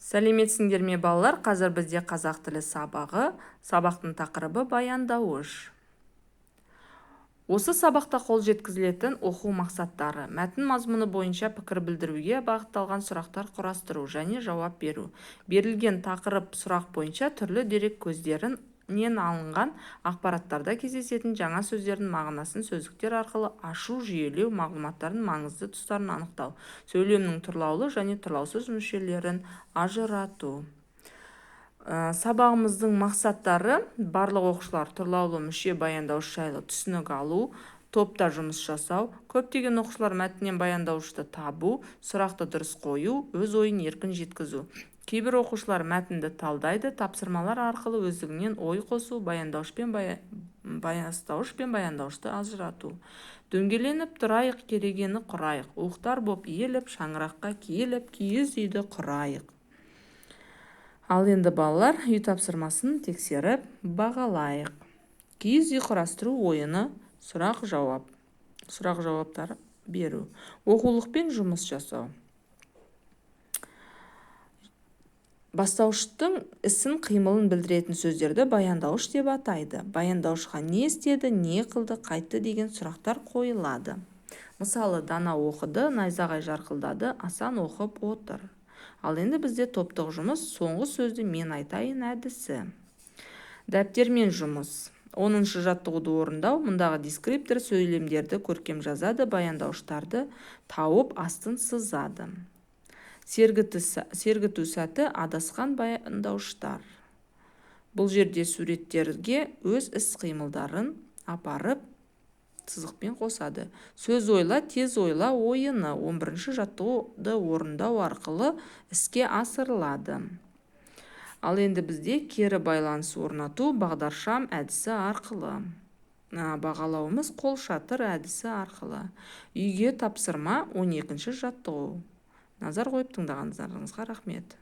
Сәлеметсіңдер ме балалар? Қазір бізде қазақ тілі сабағы. Сабақтың тақырыбы баяндауыш. Осы сабақта қол жеткізілетін оқу мақсаттары: мәтін мазмұны бойынша пікір білдіруге бағытталған сұрақтар құрастыру және жауап беру. Берілген тақырып сұрақ бойынша түрлі дерек көздерінен алынған ақпараттарда кездесетін жаңа сөздердің мағынасын сөздіктер арқылы ашу, жүйелеу, мағлұматтардың маңызды тұстарын анықтау, сөйлемнің тұрлаулы және тұрлаусыз мүшелерін ажырату. Сабағымыздың мақсаттары: барлық оқушылар тұрлаулы мүше баяндауыш жайлы түсінік алу, топта жұмыс жасау, көптеген оқушылар мәтіннен баяндаушты табу, сұрақты дұрыс қою, өз ойын еркін жеткізу. Кейбір оқушылар мәтінді талдайды, тапсырмалар арқылы өздігінен ой қосу, баяндауыш пен баяндаушты ажырату. Дөңгеленіп тұрайық, керегені құрайық, уықтар боп иіліп, шаңыраққа киіліп, киіз үйді құрайық. Ал енді балалар, үй тапсырмасын тексеріп бағалайық. Киіз үй құрастыру ойыны, сұрақ-жауаптар беру, оқулықпен жұмыс жасау. Бастауыштың ісін, қимылын білдіретін сөздерді баяндауыш деп атайды. Баяндаушыға не істеді, не қылды, қайтты деген сұрақтар қойылады. Мысалы, Дана оқыды, Найзағай жарқылдады, Асан оқып отыр. Ал енді бізде топтық жұмыс, соңғы сөзді мен айтайын әдісі. Дәптермен жұмыс. 10-шы жаттығуды орындау. Мұндағы дескриптор сөйлемдерді көркем жазады, баяндауыштарды тауып астын сызады. Сергіту сәті: адасқан баяндауыштар. Бұл жерде суреттерге өз іс-қимылдарын апарып сызықпен қосады. Сөз ойла, тез ойла ойыны 11-ші жаттығуды орындау арқылы іске асырылады. Ал енді бізде кері байланыс орнату бағдаршам әдісі арқылы. Бағалауымыз қолшатыр әдісі арқылы. Үйге тапсырма 12-ші жаттығу. Назар қойып тыңдағандарыңызға рахмет.